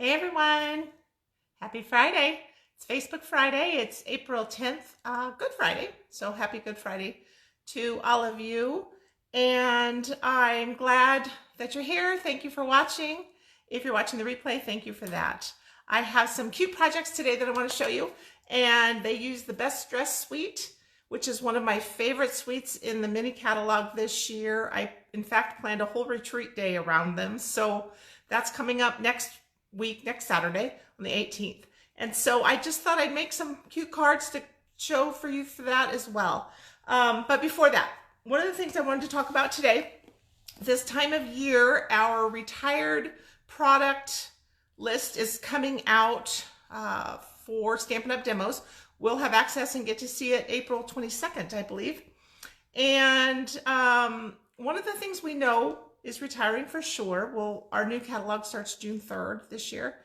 Hey everyone, happy Friday. It's Facebook Friday. It's April 10th, Good Friday. So happy Good Friday to all of you. And I'm glad that you're here. Thank you for watching. If you're watching the replay, thank you for that. I have some cute projects today that I want to show you. And they use the Best Dressed Suite, which is one of my favorite suites in the mini catalog this year. I, in fact, planned a whole retreat day around them. So that's coming up next week, next Saturday on the 18th. And so I just thought I'd make some cute cards to show for you for that as well. But before that, one of the things I wanted to talk about today, this time of year, our retired product list is coming out for Stampin' Up! Demos. We'll have access and get to see it April 22nd, I believe. And one of the things we know is retiring for sure. Well, our new catalog starts June 3rd this year.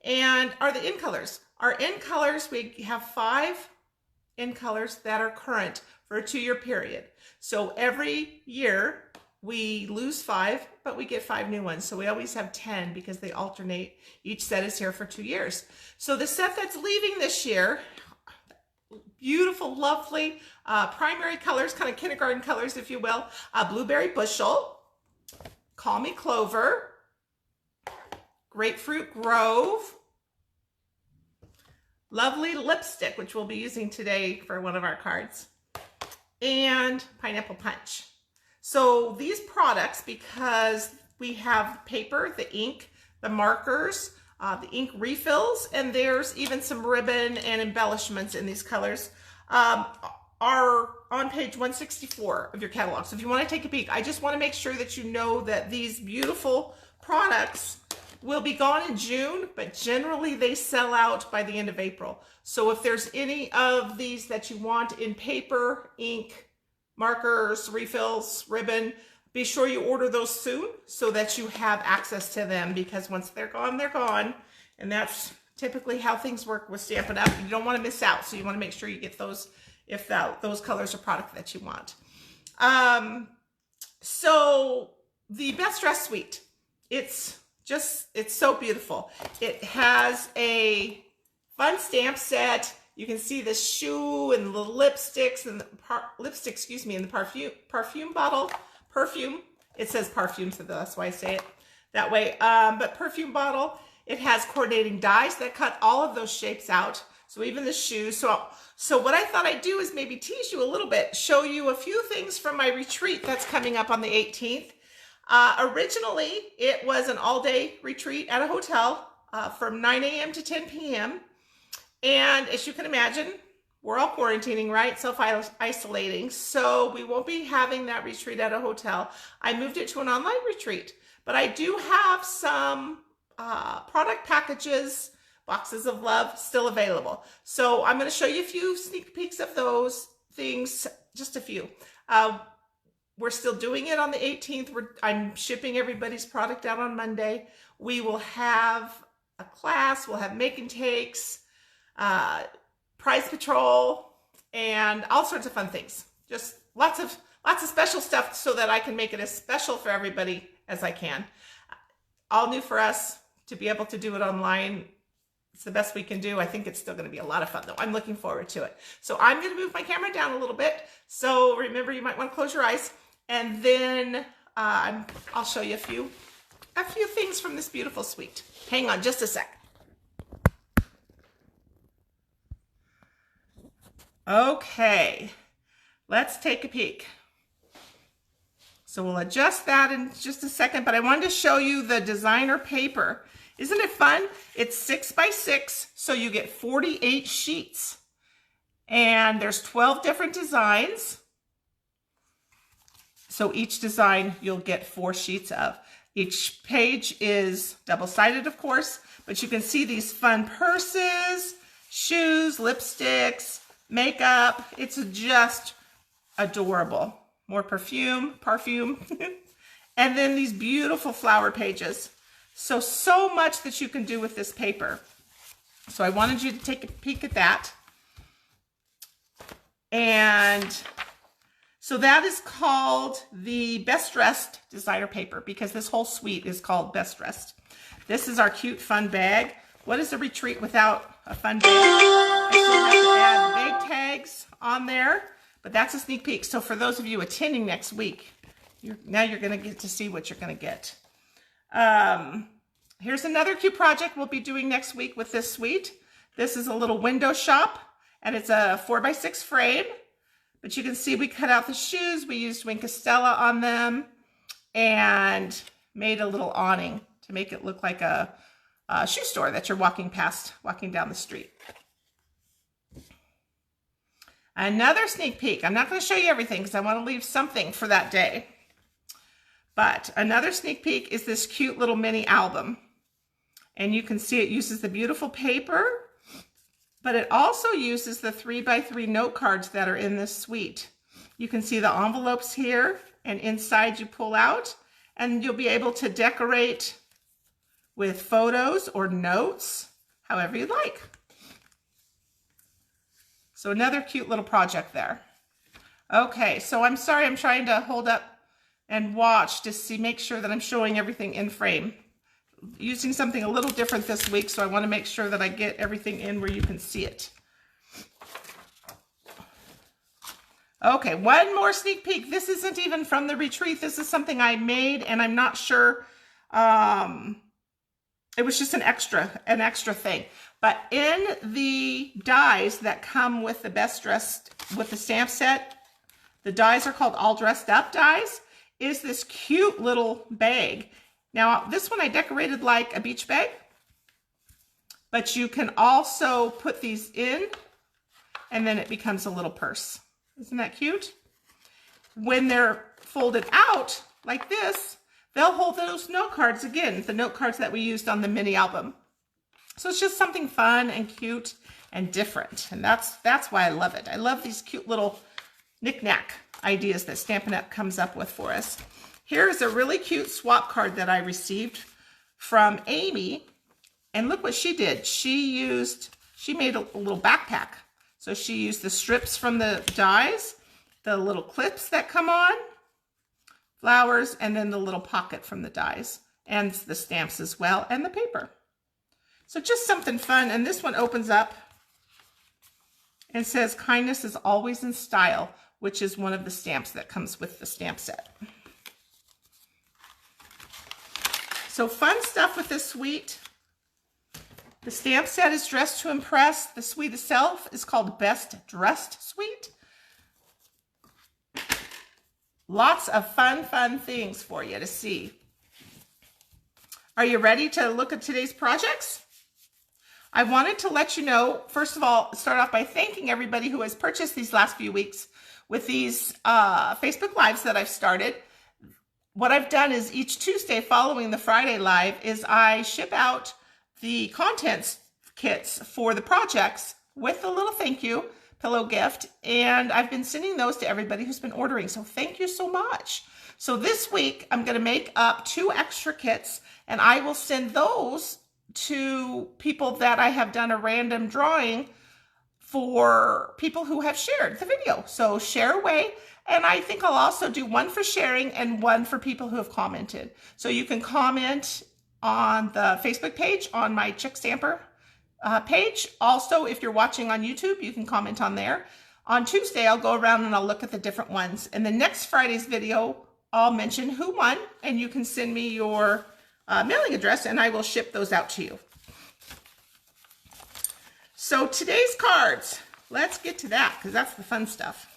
And are the in colors. Our in colors, we have 5 in colors that are current for a 2-year period. So every year we lose 5, but we get 5 new ones. So we always have 10 because they alternate. Each set is here for 2 years. So the set that's leaving this year, beautiful, lovely primary colors, kind of kindergarten colors, if you will. Blueberry Bushel, Call Me Clover, Grapefruit Grove, Lovely Lipstick, which we'll be using today for one of our cards, and Pineapple Punch. So these products, because we have paper, the ink, the markers, the ink refills, and there's even some ribbon and embellishments in these colors, are on page 164 of your catalog. So if you want to take a peek, I just want to make sure that you know that these beautiful products will be gone in June, but generally they sell out by the end of April. So if there's any of these that you want in paper, ink, markers, refills, ribbon, be sure you order those soon so that you have access to them, because once they're gone, they're gone. And that's typically how things work with Stampin' Up! You don't want to miss out, so you want to make sure you get those if those colors are product that you want. So the Best Dressed Suite, it's so beautiful. It has a fun stamp set. You can see the shoe and the lipsticks and the perfume bottle. Perfume. It says perfume, so that's why I say it that way. But perfume bottle. It has coordinating dies that cut all of those shapes out. So even the shoes. So what I thought I'd do is maybe tease you a little bit, show you a few things from my retreat that's coming up on the 18th. Originally, it was an all-day retreat at a hotel from 9 a.m. to 10 p.m. And as you can imagine, we're all quarantining, right? Self-isolating. So we won't be having that retreat at a hotel. I moved it to an online retreat. But I do have some product packages, boxes of love, still available. So I'm going to show you a few sneak peeks of those things, just a few. We're still doing it on the 18th. I'm shipping everybody's product out on Monday. We will have a class. We'll have make and takes, prize patrol, and all sorts of fun things. Just lots of special stuff so that I can make it as special for everybody as I can. All new for us to be able to do it online. It's the best we can do. I think it's still going to be a lot of fun, though. I'm looking forward to it. So I'm going to move my camera down a little bit. So remember, you might want to close your eyes. And then I'll show you a few things from this beautiful suite. Hang on just a sec. Okay, let's take a peek. So we'll adjust that in just a second, but I wanted to show you the designer paper. Isn't it fun? It's 6 by 6, so you get 48 sheets. And there's 12 different designs. So each design you'll get 4 sheets of. Each page is double-sided, of course, but you can see these fun purses, shoes, lipsticks, makeup. It's just adorable. More perfume. And then these beautiful flower pages. So much that you can do with this paper. So I wanted you to take a peek at that. And so that is called the Best Dressed Designer Paper, because this whole suite is called Best Dressed. This is our cute fun bag. What is a retreat without a fun bag? I still have to add bag tags on there, but that's a sneak peek. So for those of you attending next week, now you're going to get to see what you're going to get. Here's another cute project we'll be doing next week with this suite. This is a little window shop, and it's a 4x6 frame. But you can see we cut out the shoes. We used Wink Estella on them and made a little awning to make it look like a shoe store that you're walking down the street. Another sneak peek. I'm not going to show you everything because I want to leave something for that day. But another sneak peek is this cute little mini album. And you can see it uses the beautiful paper, but it also uses the 3x3 note cards that are in this suite. You can see the envelopes here, and inside you pull out, and you'll be able to decorate with photos or notes, however you like. So another cute little project there. Okay, so I'm sorry, I'm trying to hold up and watch to make sure that I'm showing everything in frame. Using something a little different this week, so I want to make sure that I get everything in where you can see it. Okay, one more sneak peek. This isn't even from the retreat. This is something I made, and I'm not sure. It was just an extra thing. But in the dies that come with the Best Dressed, with the stamp set, the dies are called All Dressed Up dies, is this cute little bag. Now, this one I decorated like a beach bag, but you can also put these in, and then it becomes a little purse. Isn't that cute? When they're folded out like this, they'll hold those note cards again, the note cards that we used on the mini album. So it's just something fun and cute and different, and that's why I love it. I love these cute little knick-knack ideas that Stampin' Up! Comes up with for us. Here's a really cute swap card that I received from Amy. And look what she did. She made a little backpack. So she used the strips from the dies, the little clips that come on, flowers, and then the little pocket from the dies, and the stamps as well, and the paper. So just something fun. And this one opens up and says, "Kindness is always in style," which is one of the stamps that comes with the stamp set. So fun stuff with this suite. The stamp set is Dressed to Impress. The suite itself is called Best Dressed Suite. Lots of fun things for you to see. Are you ready to look at today's projects? I wanted to let you know, first of all, start off by thanking everybody who has purchased these last few weeks with these Facebook Lives that I've started. What I've done is each Tuesday following the Friday Live is I ship out the contents kits for the projects with a little thank you pillow gift, and I've been sending those to everybody who's been ordering, so thank you so much. So this week I'm going to make up 2 extra kits, and I will send those to people that I have done a random drawing for, people who have shared the video. So share away. And I think I'll also do one for sharing and one for people who have commented. So you can comment on the Facebook page, on my Chickstamper page. Also, if you're watching on YouTube, you can comment on there. On Tuesday, I'll go around and I'll look at the different ones. In the next Friday's video, I'll mention who won, and you can send me your mailing address and I will ship those out to you. So today's cards, let's get to that because that's the fun stuff.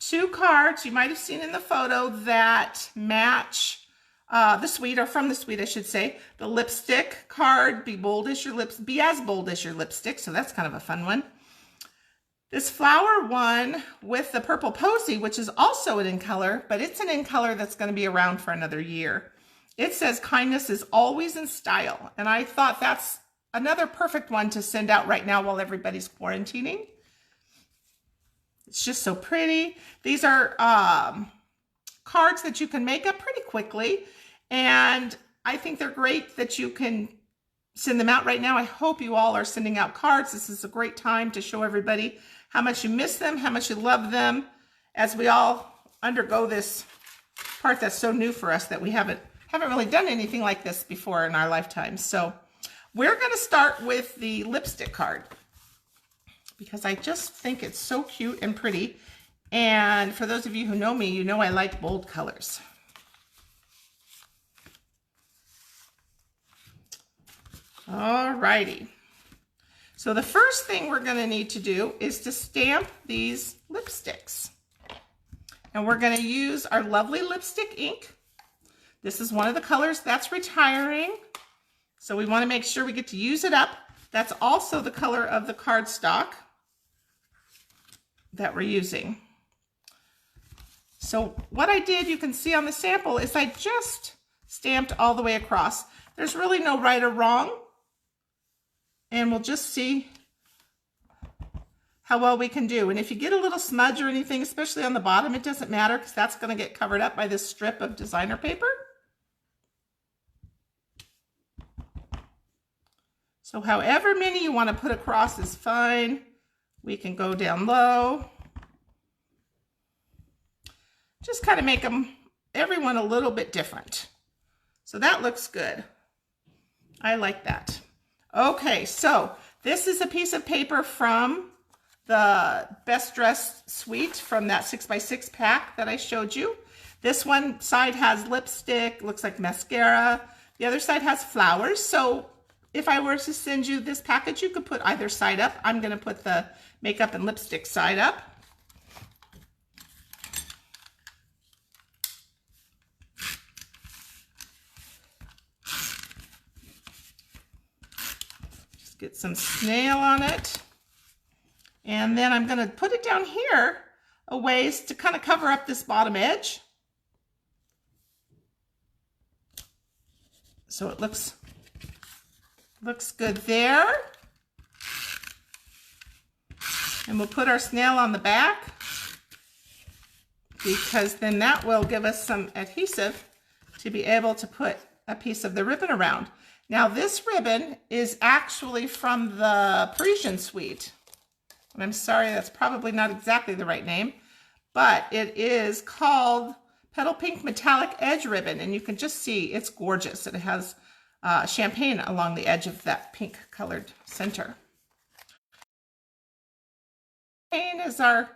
2 cards you might have seen in the photo that match the suite, or from the suite, I should say. The lipstick card, be as bold as your lipstick. So that's kind of a fun one. This flower one with the purple posy, which is also an in color, but it's an in color that's going to be around for another year. It says kindness is always in style. And I thought that's another perfect one to send out right now while everybody's quarantining. It's just so pretty. These are cards that you can make up pretty quickly. And I think they're great that you can send them out right now. I hope you all are sending out cards. This is a great time to show everybody how much you miss them, how much you love them, as we all undergo this part that's so new for us that we haven't haven't really done anything like this before in our lifetime. So we're going to start with the lipstick card because I just think it's so cute and pretty. And for those of you who know me, you know I like bold colors. Alrighty. So the first thing we're going to need to do is to stamp these lipsticks. And we're going to use our lovely lipstick ink. This is one of the colors that's retiring. So we want to make sure we get to use it up. That's also the color of the cardstock that we're using. So what I did, you can see on the sample, is I just stamped all the way across. There's really no right or wrong. And we'll just see how well we can do. And if you get a little smudge or anything, especially on the bottom, it doesn't matter because that's going to get covered up by this strip of designer paper. So however many you want to put across is fine. We can go down low. Just kind of make them, everyone a little bit different. So that looks good. I like that. Okay, so this is a piece of paper from the Best Dressed Suite from that 6x6 pack that I showed you. This one side has lipstick, looks like mascara. The other side has flowers. So if I were to send you this package, you could put either side up. I'm going to put the makeup and lipstick side up. Get some snail on it. And then I'm going to put it down here a ways to kind of cover up this bottom edge. So it looks good there. And we'll put our snail on the back because then that will give us some adhesive to be able to put a piece of the ribbon around. Now this ribbon is actually from the Parisian Suite. And I'm sorry, that's probably not exactly the right name, but it is called Petal Pink Metallic Edge Ribbon. And you can just see it's gorgeous. It has champagne along the edge of that pink colored center. Champagne is our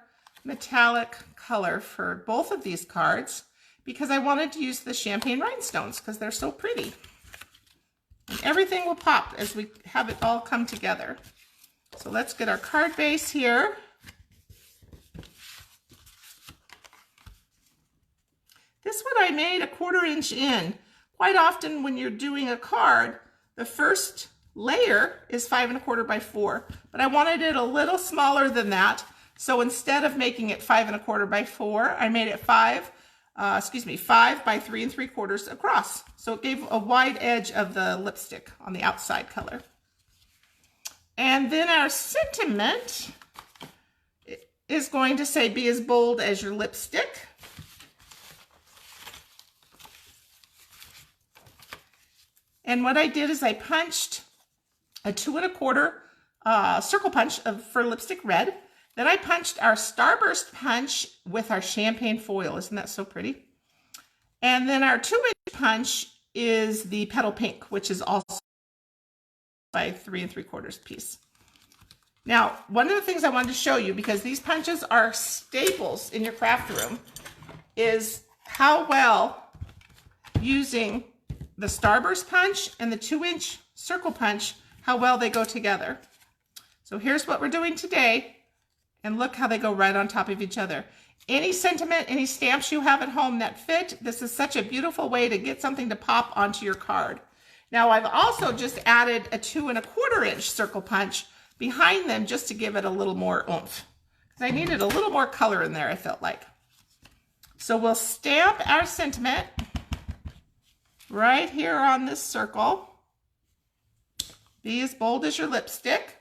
metallic color for both of these cards because I wanted to use the champagne rhinestones because they're so pretty. And everything will pop as we have it all come together. So let's get our card base here. This one I made 1/4 inch in. Quite often when you're doing a card, the first layer is 5 1/4 by 4, but I wanted it a little smaller than that. So instead of making it 5 1/4 by 4, I made it 5 by 3 3/4 across. So it gave a wide edge of the lipstick on the outside color. And then our sentiment is going to say, be as bold as your lipstick. And what I did is I punched a 2 1/4 circle punch for lipstick red. Then I punched our starburst punch with our champagne foil. Isn't that so pretty? And then our 2-inch punch is the petal pink, which is also by 3 3/4 piece. Now, one of the things I wanted to show you, because these punches are staples in your craft room, is how well using the starburst punch and the 2-inch circle punch, how well they go together. So here's what we're doing today. And look how they go right on top of each other. Any sentiment, any stamps you have at home that fit, this is such a beautiful way to get something to pop onto your card. Now I've also just added a 2 1/4 inch circle punch behind them just to give it a little more oomph. Because I needed a little more color in there, I felt like. So we'll stamp our sentiment right here on this circle. Be as bold as your lipstick.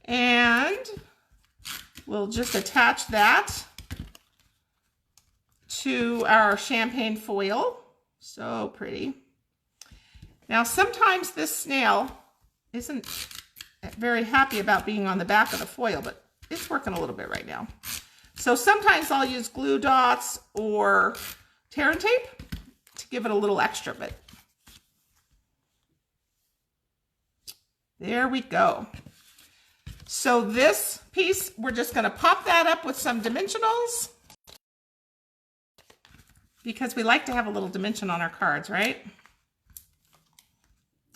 And we'll just attach that to our champagne foil. So pretty. Now sometimes this snail isn't very happy about being on the back of the foil, but it's working a little bit right now. So sometimes I'll use glue dots or tear and tape to give it a little extra, but there we go. So this piece, we're just going to pop that up with some dimensionals because we like to have a little dimension on our cards, right?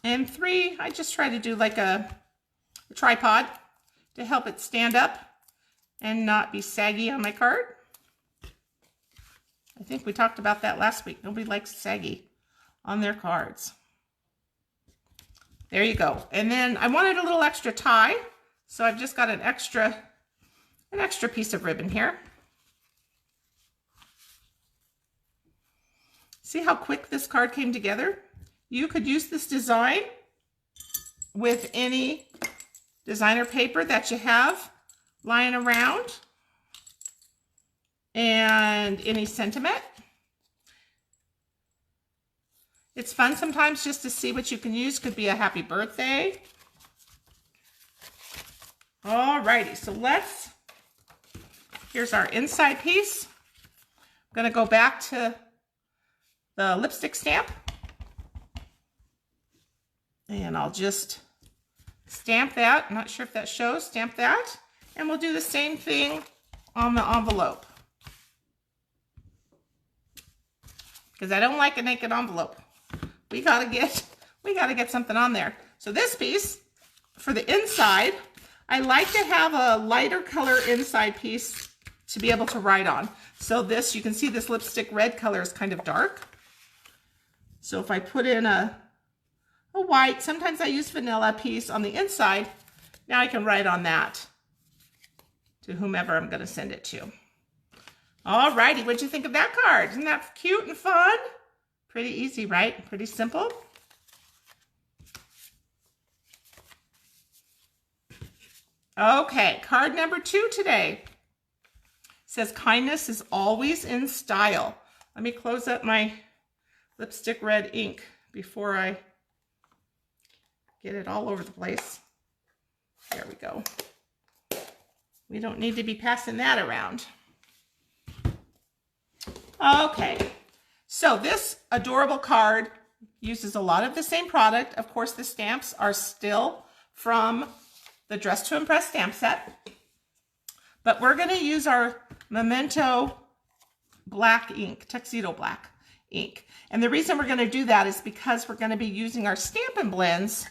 And 3, I just try to do like a tripod to help it stand up and not be saggy on my card. I think we talked about that last week. Nobody likes saggy on their cards. There you go. And then I wanted a little extra tie, so I've just got an extra piece of ribbon here. See how quick this card came together? You could use this design with any designer paper that you have lying around and any sentiment. It's fun sometimes just to see what you can use. Could be a happy birthday. Alrighty, so here's our inside piece. I'm gonna go back to the lipstick stamp. And I'll just stamp that. I'm not sure if that shows. Stamp that. And we'll do the same thing on the envelope. Because I don't like a naked envelope. We gotta get something on there. So this piece, for the inside, I like to have a lighter color inside piece to be able to write on. So this, you can see this lipstick red color is kind of dark. So if I put in a white, sometimes I use vanilla piece on the inside, now I can write on that to whomever I'm gonna send it to. Alrighty, what'd you think of that card? Isn't that cute and fun? Pretty easy, right? Pretty simple. Okay, card number 2 today. It says, kindness is always in style. Let me close up my lipstick red ink before I get it all over the place. There we go. We don't need to be passing that around. Okay, so this adorable card uses a lot of the same product. Of course, the stamps are still from the Dress to Impress stamp set, but we're going to use our Memento black ink, Tuxedo black ink. And the reason we're going to do that is because we're going to be using our Stampin' Blends,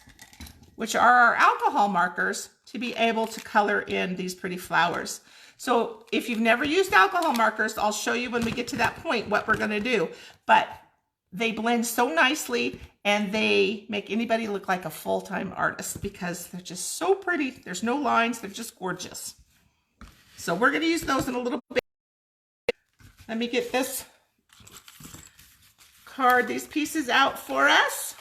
which are our alcohol markers, to be able to color in these pretty flowers. So if you've never used alcohol markers, I'll show you when we get to that point what we're going to do. But they blend so nicely and they make anybody look like a full-time artist because they're just so pretty. There's no lines. They're just gorgeous. So we're going to use those in a little bit. Let me get this card, these pieces out for us.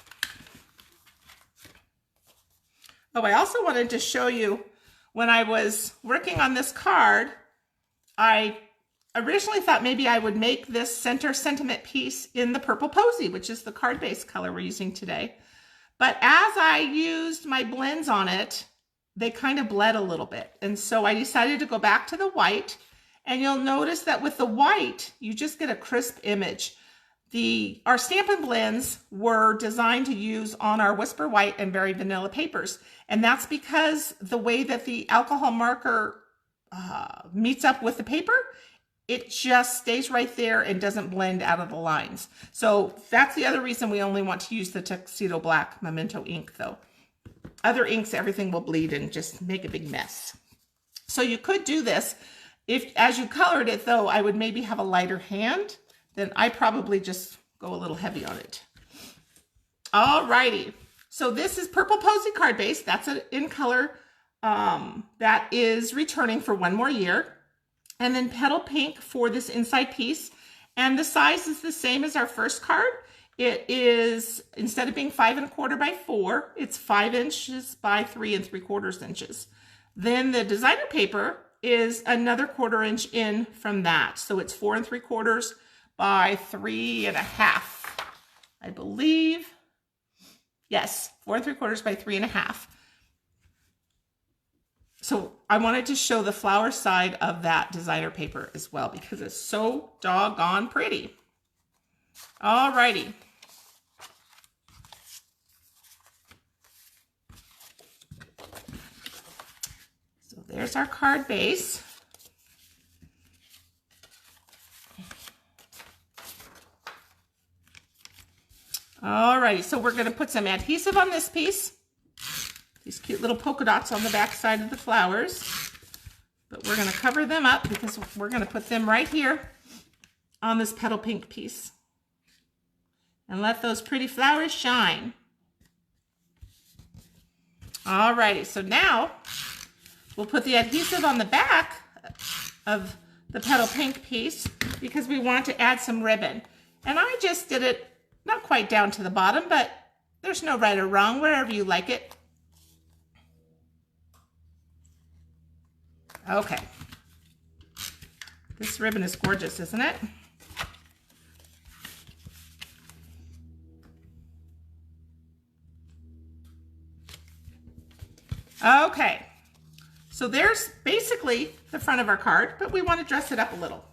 Oh, I also wanted to show you when I was working on this card, I originally thought maybe I would make this center sentiment piece in the Purple Posy, which is the card base color we're using today. But as I used my blends on it, they kind of bled a little bit. And so I decided to go back to the white, and you'll notice that with the white, you just get a crisp image. Our Stampin' Blends were designed to use on our Whisper White and Berry Vanilla papers. And that's because the way that the alcohol marker meets up with the paper, it just stays right there and doesn't blend out of the lines. So that's the other reason we only want to use the Tuxedo Black Memento ink though. Other inks, everything will bleed and just make a big mess. So you could do this. If, as you colored it though, I would maybe have a lighter hand, then I probably just go a little heavy on it. Alrighty, so this is Purple Posy card base. That's in color that is returning for 1 more year. And then Petal Pink for this inside piece. And the size is the same as our first card. It is, instead of being 5 1/4 by 4, it's 5 inches by 3 3/4 inches. Then the designer paper is another 1/4 inch in from that. So it's 4 3/4 by 3 1/2, I believe. Yes, 4 3/4 by 3 1/2. So I wanted to show the flower side of that designer paper as well because it's so doggone pretty. Alrighty. So there's our card base. Alrighty, so we're going to put some adhesive on this piece. These cute little polka dots on the back side of the flowers. But we're going to cover them up because we're going to put them right here on this petal pink piece. And let those pretty flowers shine. Alrighty, so now we'll put the adhesive on the back of the petal pink piece because we want to add some ribbon. And I just did it not quite down to the bottom, but there's no right or wrong, wherever you like it. Okay. This ribbon is gorgeous, isn't it? Okay. So there's basically the front of our card, but we want to dress it up a little.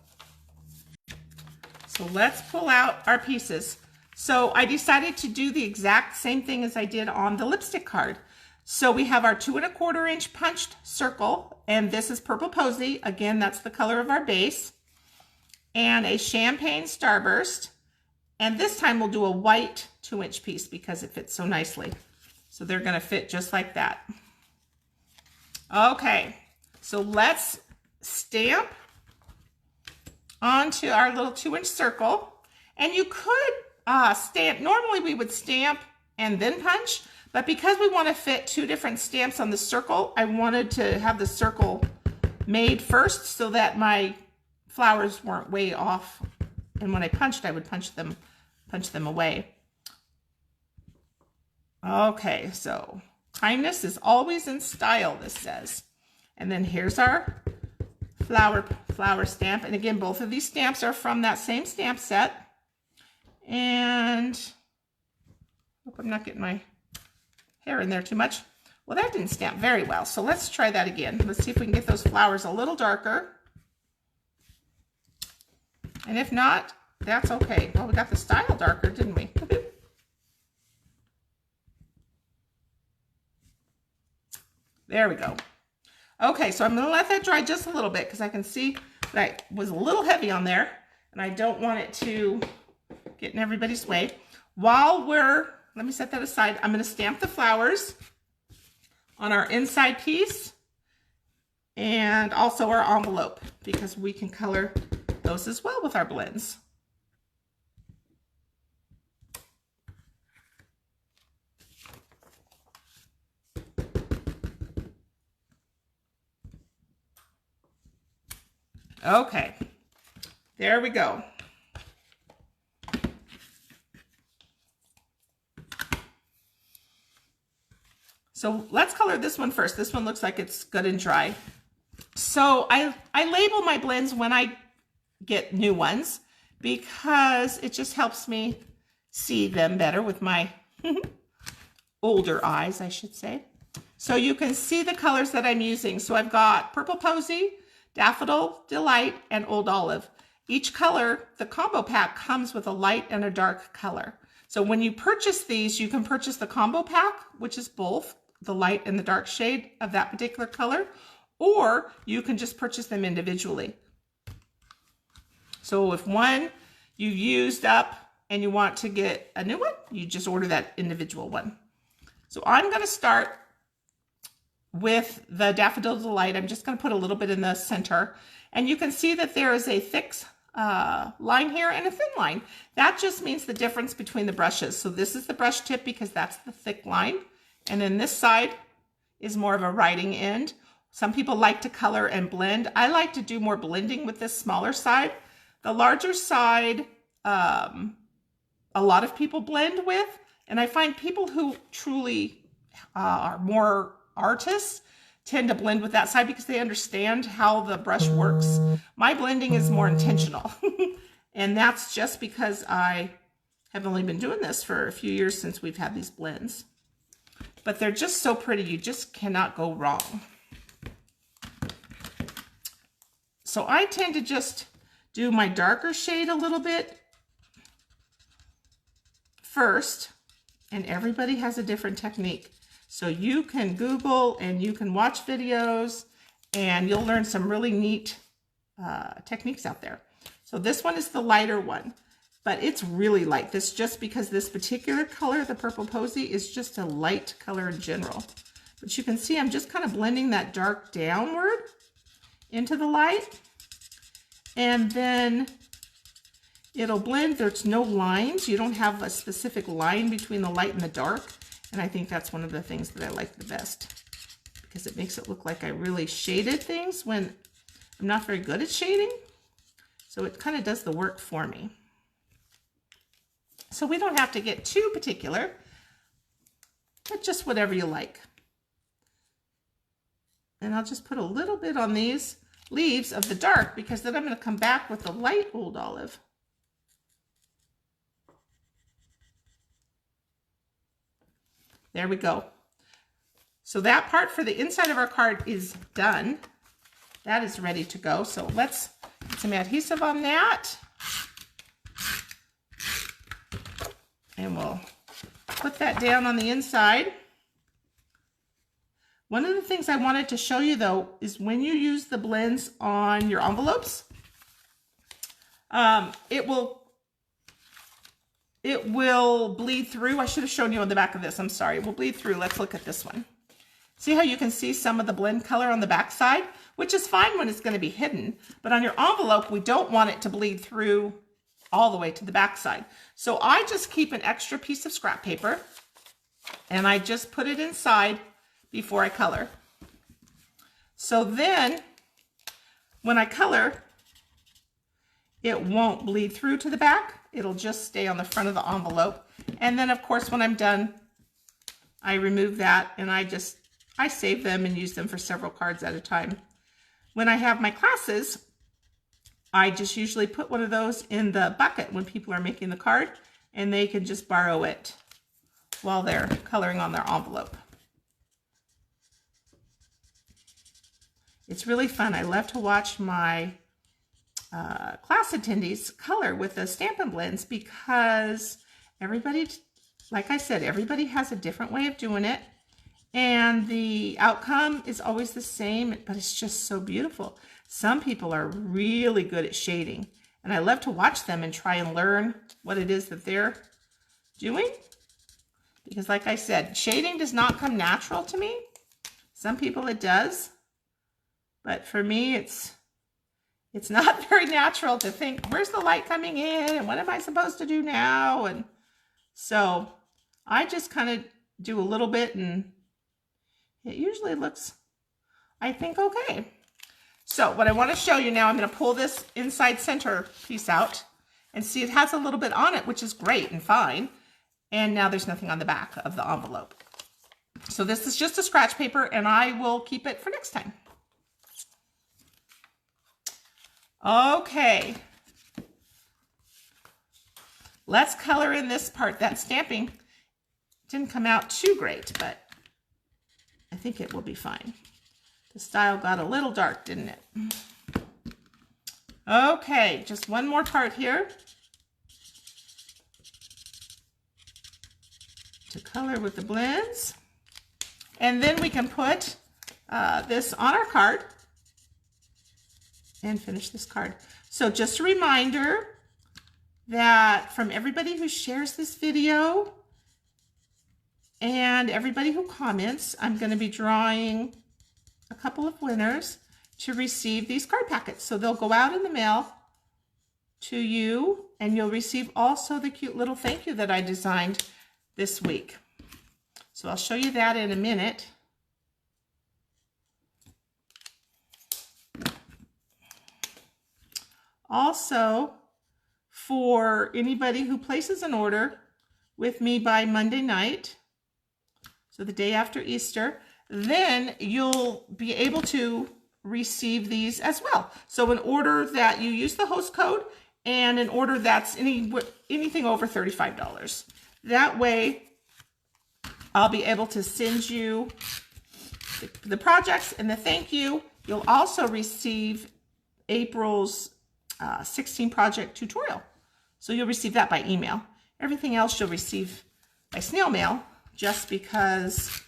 So let's pull out our pieces. So I decided to do the exact same thing as I did on the lipstick card. So we have our 2 1/4 inch punched circle, and this is Purple Posy. Again, that's the color of our base. And a champagne starburst. And this time we'll do a white 2 inch piece because it fits so nicely. So they're going to fit just like that. Okay, so let's stamp onto our little 2 inch circle. And you could stamp, normally we would stamp and then punch, but because we want to fit 2 different stamps on the circle, I wanted to have the circle made first so that my flowers weren't way off. And when I punched, I would punch them away. Okay, so kindness is always in style, this says. And then here's our flower stamp. And again, both of these stamps are from that same stamp set. And hope I'm not getting my hair in there too much. Well, that didn't stamp very well, so let's try that again. Let's see if we can get those flowers a little darker. And if not, that's okay. Well, we got the style darker, didn't we? There we go. Okay, so I'm going to let that dry just a little bit because I can see that I was a little heavy on there, and I don't want it to get in everybody's way. Let me set that aside. I'm going to stamp the flowers on our inside piece and also our envelope because we can color those as well with our blends. Okay, there we go. So let's color this one first. This one looks like it's good and dry. So I label my blends when I get new ones because it just helps me see them better with my older eyes, I should say. So you can see the colors that I'm using. So I've got Purple Posy, Daffodil Delight, and Old Olive. Each color, the combo pack comes with a light and a dark color. So when you purchase these, you can purchase the combo pack, which is both the light and the dark shade of that particular color, or you can just purchase them individually. So if one you've used up and you want to get a new one, you just order that individual one. So I'm going to start with the Daffodil Delight. I'm just going to put a little bit in the center, and you can see that there is a thick line here and a thin line. That just means the difference between the brushes. So this is the brush tip because that's the thick line, and then this side is more of a writing end. Some people like to color and blend. I like to do more blending with this smaller side. The larger side, a lot of people blend with, and I find people who truly are more artists tend to blend with that side because they understand how the brush works. My blending is more intentional, and that's just because I have only been doing this for a few years since we've had these blends. But they're just so pretty, you just cannot go wrong. So I tend to just do my darker shade a little bit first, and everybody has a different technique. So you can Google and you can watch videos and you'll learn some really neat techniques out there. So this one is the lighter one, but it's really light. This just because this particular color, the Purple Posy, is just a light color in general. But you can see I'm just kind of blending that dark downward into the light. And then it'll blend. There's no lines. You don't have a specific line between the light and the dark. And I think that's one of the things that I like the best, because it makes it look like I really shaded things when I'm not very good at shading. So it kind of does the work for me. So we don't have to get too particular, but just whatever you like. And I'll just put a little bit on these leaves of the dark, because then I'm going to come back with the light Old Olive. There we go. So that part for the inside of our card is done. That is ready to go. So let's get some adhesive on that. And we'll put that down on the inside. One of the things I wanted to show you though is when you use the blends on your envelopes, it will bleed through. I should have shown you on the back of this. I'm sorry. It will bleed through. Let's look at this one. See how you can see some of the blend color on the back side, which is fine when it's going to be hidden. But on your envelope, we don't want it to bleed through all the way to the back side. So I just keep an extra piece of scrap paper and I just put it inside before I color. So then when I color, it won't bleed through to the back. It'll just stay on the front of the envelope. And then of course, when I'm done, I remove that and I save them and use them for several cards at a time. When I have my classes, I just usually put one of those in the bucket when people are making the card, and they can just borrow it while they're coloring on their envelope. It's really fun. I love to watch my class attendees color with the Stampin' Blends, because everybody, like I said, everybody has a different way of doing it, and the outcome is always the same, but it's just so beautiful. Some people are really good at shading, and I love to watch them and try and learn what it is that they're doing, because like I said, shading does not come natural to me. Some people it does, but for me it's not very natural to think, where's the light coming in and what am I supposed to do now? And so I just kind of do a little bit and it usually looks, I think, okay. So what I want to show you now, I'm going to pull this inside center piece out and see it has a little bit on it, which is great and fine. And now there's nothing on the back of the envelope. So this is just a scratch paper and I will keep it for next time. Okay, let's color in this part. That stamping didn't come out too great, but I think it will be fine. The style got a little dark, didn't it? Okay, just one more part here to color with the blends. And then we can put this on our card and finish this card. So just a reminder that from everybody who shares this video and everybody who comments, I'm going to be drawing a couple of winners to receive these card packets. So they'll go out in the mail to you, and you'll receive also the cute little thank you that I designed this week. So I'll show you that in a minute. Also, for anybody who places an order with me by Monday night, so the day after Easter, then you'll be able to receive these as well. So an order that you use the host code and an order that's anything over $35. That way, I'll be able to send you the projects and the thank you. You'll also receive April's 16 project tutorial. So you'll receive that by email. Everything else you'll receive by snail mail, just because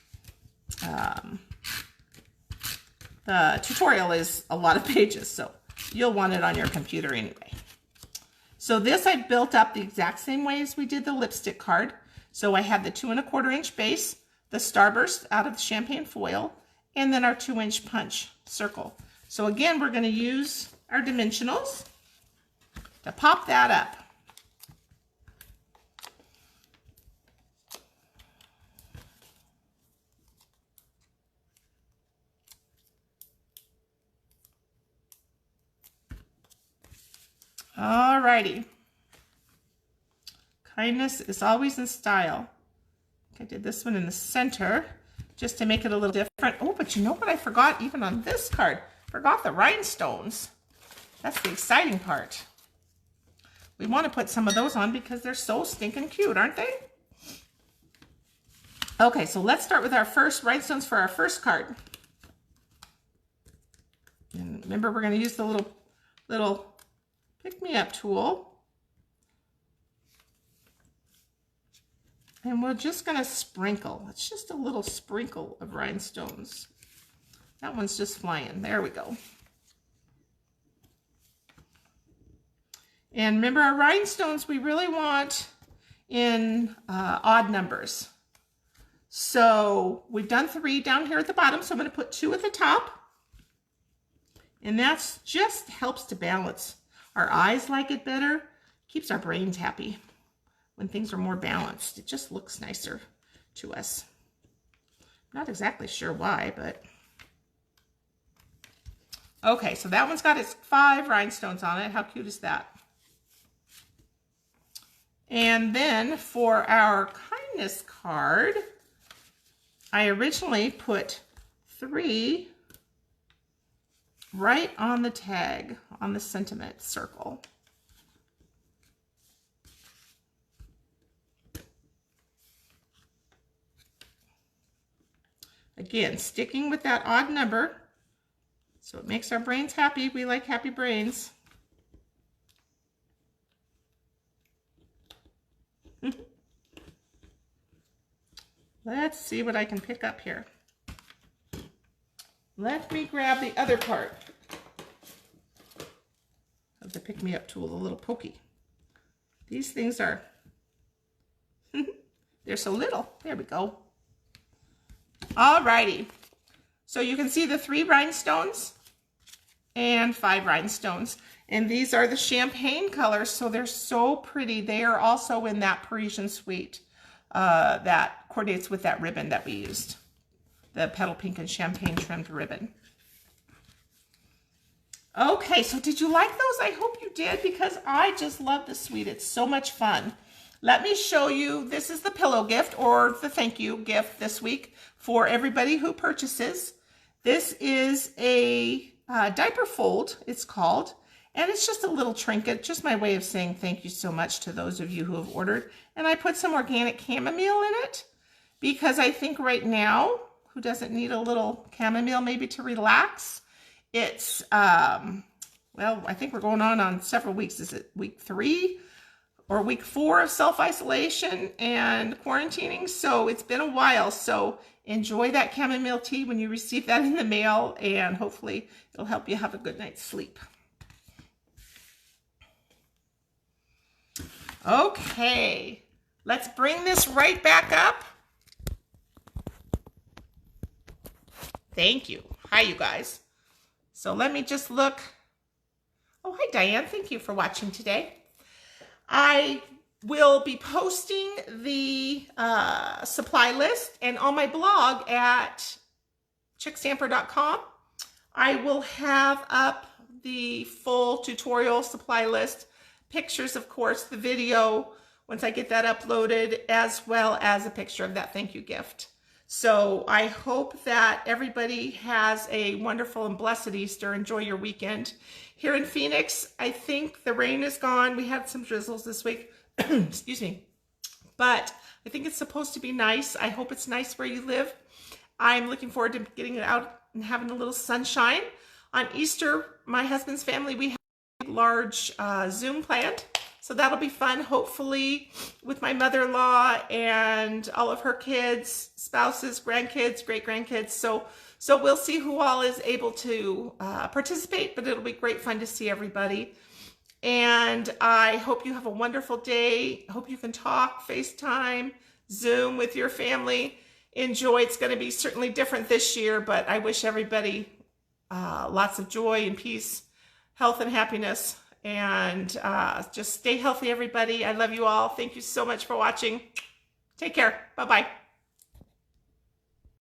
the tutorial is a lot of pages, so you'll want it on your computer anyway. So this I built up the exact same way as we did the lipstick card. So I have the 2 1/4 inch base, the starburst out of the champagne foil, and then our 2-inch punch circle. So again, we're going to use our dimensionals to pop that up. Alrighty. Kindness is always in style. I did this one in the center just to make it a little different. Oh, but you know what I forgot even on this card? Forgot the rhinestones. That's the exciting part. We want to put some of those on because they're so stinking cute, aren't they? Okay, so let's start with our first rhinestones for our first card. And remember, we're going to use the little pick-me-up tool. And we're just going to sprinkle. It's just a little sprinkle of rhinestones. That one's just flying. There we go. And remember, our rhinestones we really want in odd numbers. So we've done 3 down here at the bottom, so I'm going to put 2 at the top. And that's just helps to balance. Our eyes like it better, keeps our brains happy. When things are more balanced, it just looks nicer to us. Not exactly sure why, but okay, so that one's got its 5 rhinestones on it. How cute is that? And then for our kindness card, I originally put 3 right on the tag, on the sentiment circle. Again, sticking with that odd number, so it makes our brains happy. We like happy brains. Let's see what I can pick up here. Let me grab the other part of the pick-me-up tool, the little pokey. These things are, they're so little. There we go. Alrighty, so you can see the 3 rhinestones and 5 rhinestones, and these are the champagne colors, so they're so pretty. They are also in that Parisian suite that coordinates with that ribbon that we used, the petal pink and champagne trimmed ribbon. Okay, so did you like those? I hope you did, because I just love the suite. It's so much fun. Let me show you, this is the pillow gift or the thank you gift this week for everybody who purchases. This is a diaper fold, it's called, and it's just a little trinket, just my way of saying thank you so much to those of you who have ordered. And I put some organic chamomile in it because I think right now, who doesn't need a little chamomile maybe to relax? It's, well, I think we're going on several weeks. Is it week 3? Or week 4 of self-isolation and quarantining. So it's been a while. So enjoy that chamomile tea when you receive that in the mail, and hopefully it'll help you have a good night's sleep. Okay, let's bring this right back up. Thank you. Hi, you guys. So let me just look. Oh, hi, Diane. Thank you for watching today. I will be posting the supply list, and on my blog at chickstamper.com, I will have up the full tutorial supply list, pictures, of course, the video, once I get that uploaded, as well as a picture of that thank you gift. So I hope that everybody has a wonderful and blessed Easter. Enjoy your weekend. Here in Phoenix, I think the rain is gone. We had some drizzles this week. Excuse me. But I think it's supposed to be nice. I hope it's nice where you live. I'm looking forward to getting it out and having a little sunshine. On Easter, my husband's family, we have a large Zoom planned. So that'll be fun, hopefully, with my mother-in-law and all of her kids, spouses, grandkids, great-grandkids. So we'll see who all is able to participate, but it'll be great fun to see everybody. And I hope you have a wonderful day. Hope you can talk, FaceTime, Zoom with your family. Enjoy. It's going to be certainly different this year, but I wish everybody lots of joy and peace, health and happiness, and just stay healthy, everybody. I love you all. Thank you so much for watching. Take care. Bye-bye.